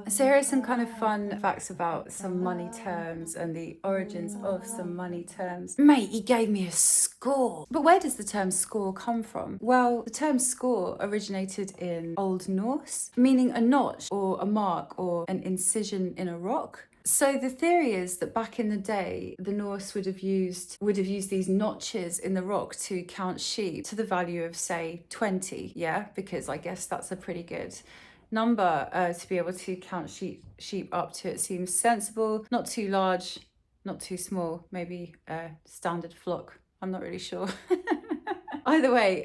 So here are some kind of fun facts about some money terms and the origins of some money terms. Mate, he gave me a score. But where does the term score come from? Well, the term score originated in Old Norse, meaning a notch or a mark or an incision in a rock. So the theory is that back in the day, the Norse would have used these notches in the rock to count sheep to the value of, say, 20. Yeah, because I guess that's a pretty good number to be able to count sheep up to. It seems sensible, not too large, not too small, maybe a standard flock. I'm not really sure. Either way,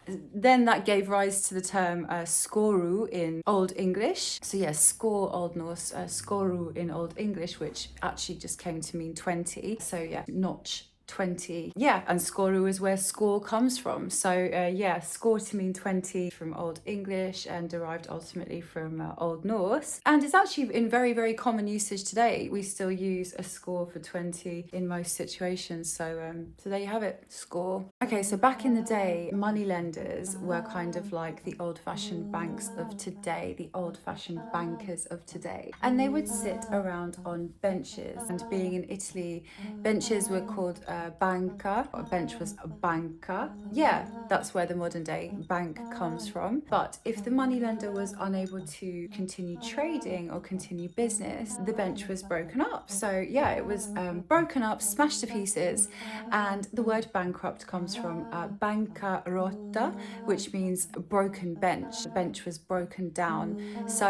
then that gave rise to the term skoru in Old English. So yeah, score Old Norse, skoru in Old English, which actually just came to mean 20. So yeah, notch. 20. Yeah, and skoru is where score comes from. So yeah, score to mean 20 from Old English and derived ultimately from Old Norse. And it's actually in very, very common usage today. We still use a score for 20 in most situations. So there you have it, score. Okay, so back in the day, money lenders were kind of like the old-fashioned banks of today, the old-fashioned bankers of today. And they would sit around on benches. And being in Italy, benches were called banca. A bench was a banca. Yeah, that's where the modern day bank comes from. But if the moneylender was unable to continue trading or continue business, the bench was broken up. So yeah, it was broken up, smashed to pieces. And the word bankrupt comes from bancarotta, which means broken bench. The bench was broken down. So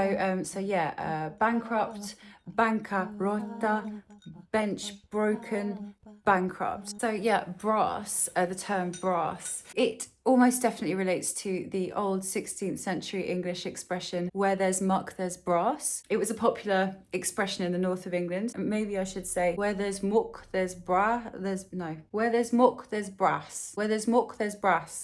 yeah, bankrupt, bancarotta, bench broken, bankrupt. So yeah, brass, the term brass, it almost definitely relates to the old 16th century English expression, where there's muck, there's brass. It was a popular expression in the north of England. Maybe I should say, where there's muck, there's where there's muck, there's brass. Where there's muck, there's brass.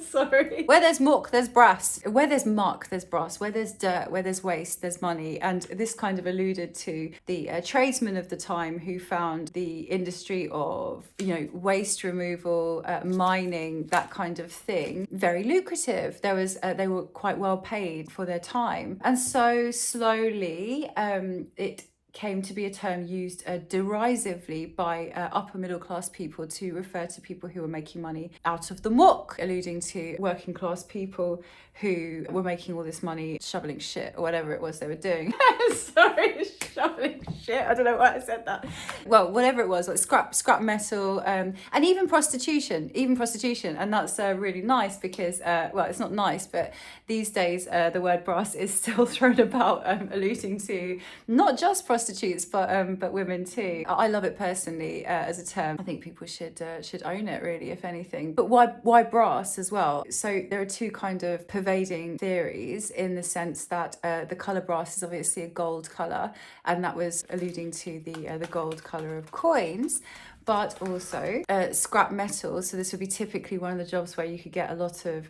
Sorry. Where there's muck, there's brass. Where there's muck, there's brass. Where there's dirt, where there's waste, there's money. And this kind of alluded to the tradesmen of the time who found the industry of, waste removal, mining, that kind of thing, very lucrative. They were quite well paid for their time. And so slowly, it came to be a term used derisively by upper middle class people to refer to people who were making money out of the muck, alluding to working class people who were making all this money shoveling shit or whatever it was they were doing. Sorry, shoveling shit. I don't know why I said that. Well, whatever it was, like scrap metal, and even prostitution. And that's really nice because, well, it's not nice, but these days the word brass is still thrown about, alluding to not just prostitutes, but women too. I love it personally as a term. I think people should own it, really, if anything. But why brass as well? So there are two kind of pervading theories, in the sense that the colour brass is obviously a gold colour, and that was alluding to the gold colour of coins. But also scrap metal. So this would be typically one of the jobs where you could get a lot of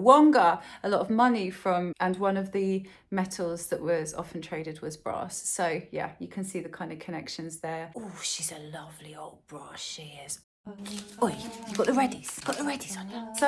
wonga, a lot of money from. And one of the metals that was often traded was brass. So yeah, you can see the kind of connections there. Oh, she's a lovely old brass, she is. Oi, you got the readies on you. So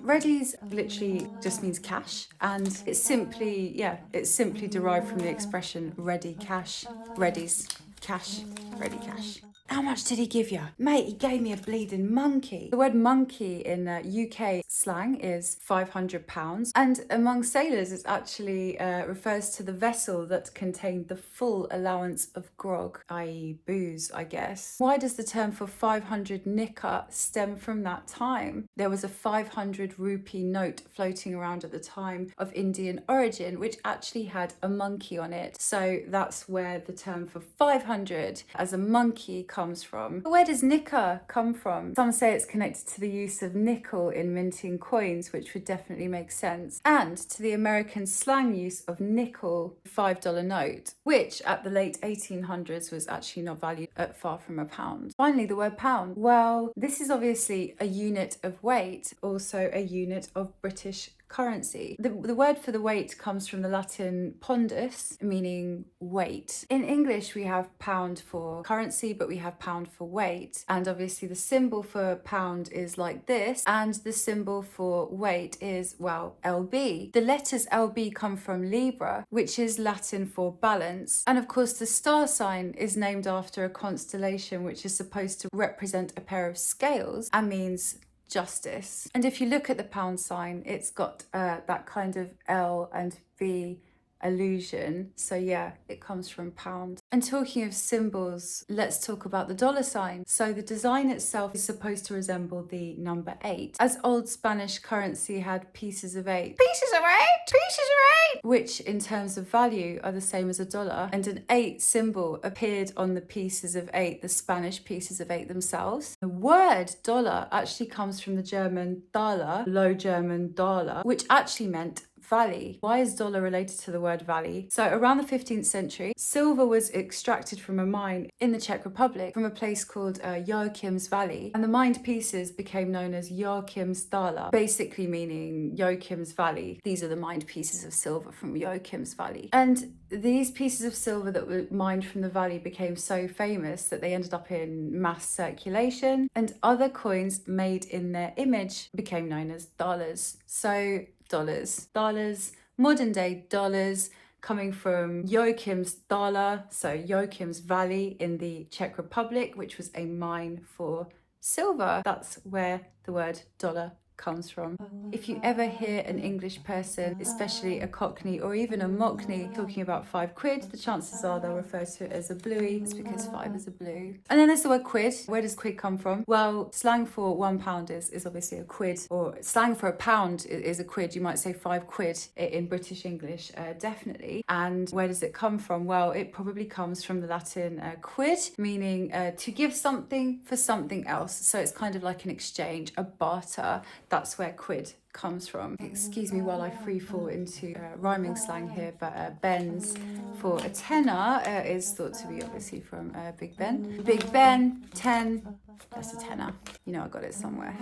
readies literally just means cash, and it's simply derived from the expression ready cash, readies, cash, ready cash. How much did he give you? Mate, he gave me a bleeding monkey. The word monkey in UK slang is £500. And among sailors, it actually refers to the vessel that contained the full allowance of grog, i.e. booze, I guess. Why does the term for 500 nikka stem from that time? There was a 500 rupee note floating around at the time of Indian origin, which actually had a monkey on it. So that's where the term for 500 as a monkey comes from. But where does nikka come from? Some say it's connected to the use of nickel in minting coins, which would definitely make sense, and to the American slang use of nickel $5 note, which at the late 1800s was actually not valued at far from a pound. Finally, the word pound. Well, this is obviously a unit of weight, also a unit of British currency. The word for the weight comes from the Latin pondus, meaning weight. In English, we have pound for currency, but we have pound for weight. And obviously the symbol for pound is like this, and the symbol for weight is, well, LB. The letters LB come from Libra, which is Latin for balance. And of course, the star sign is named after a constellation which is supposed to represent a pair of scales and means justice. And if you look at the pound sign, it's got that kind of L and V illusion. So yeah, it comes from pound. And talking of symbols, let's talk about the dollar sign. So the design itself is supposed to resemble the number 8, as old Spanish currency had pieces of 8. Pieces of 8! Pieces of 8! Which in terms of value are the same as a dollar. And an 8 symbol appeared on the pieces of 8, the Spanish pieces of 8 themselves. The word dollar actually comes from the German Thaler, Low German Dollar, which actually meant valley. Why is dollar related to the word valley? So around the 15th century, silver was extracted from a mine in the Czech Republic from a place called Joachim's Valley, and the mined pieces became known as Joachim's Thaler, basically meaning Joachim's Valley. These are the mined pieces of silver from Joachim's Valley. And these pieces of silver that were mined from the valley became so famous that they ended up in mass circulation, and other coins made in their image became known as dollars. So dollars, modern day dollars, coming from Joachim's Thaler, so Joachim's Valley in the Czech Republic, which was a mine for silver. That's where the word dollar comes from. If you ever hear an English person, especially a Cockney or even a Mockney, talking about 5 quid, the chances are they'll refer to it as a bluey. It's because 5 is a blue. And then there's the word quid. Where does quid come from? Well, slang for £1 is obviously a quid, or slang for a pound is a quid. You might say 5 quid in British English, definitely. And where does it come from? Well, it probably comes from the Latin quid, meaning to give something for something else. So it's kind of like an exchange, a barter. That's where quid comes from. Excuse me while I free fall into rhyming slang here, but Ben's for a tenner is thought to be obviously from Big Ben. Big Ben, 10, that's a tenner. You know I got it somewhere.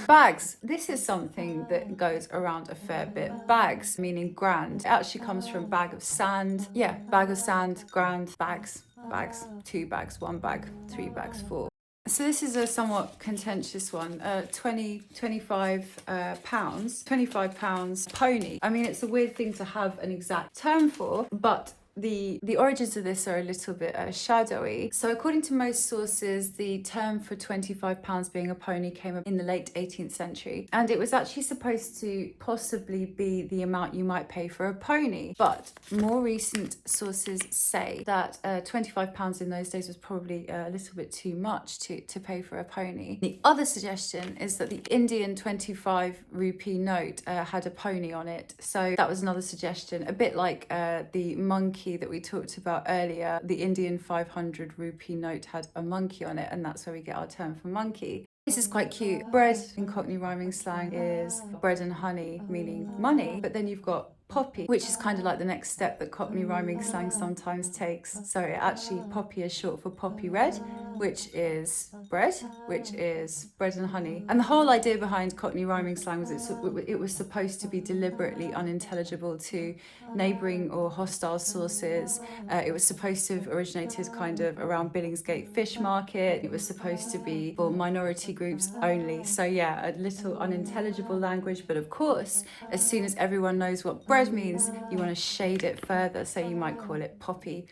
Bags. This is something that goes around a fair bit. Bags, meaning grand. It actually comes from bag of sand. Yeah, bag of sand, grand, bags. Bags. 2 bags, 1 bag, 3 bags, 4. So this is a somewhat contentious one. 25 pounds, £25 pony. I mean, it's a weird thing to have an exact term for, but the origins of this are a little bit shadowy. So according to most sources, the term for £25 being a pony came up in the late 18th century, and it was actually supposed to possibly be the amount you might pay for a pony. But more recent sources say that £25 in those days was probably a little bit too much to pay for a pony. The other suggestion is that the Indian 25 rupee note had a pony on it. So that was another suggestion, a bit like the monkey that we talked about earlier. The Indian 500 rupee note had a monkey on it, and that's where we get our term for monkey. This is quite cute. Bread in Cockney rhyming slang is bread and honey, meaning money. But then you've got poppy, which is kind of like the next step that Cockney rhyming slang sometimes takes. So it actually, poppy is short for poppy red, which is bread and honey. And the whole idea behind Cockney rhyming slang was it was supposed to be deliberately unintelligible to neighbouring or hostile sources. It was supposed to have originated kind of around Billingsgate Fish Market. It was supposed to be for minority groups only. So yeah, a little unintelligible language, but of course, as soon as everyone knows what bread means, you want to shade it further, so you might call it poppy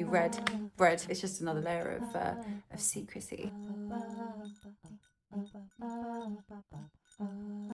red bread. It's just another layer of secrecy.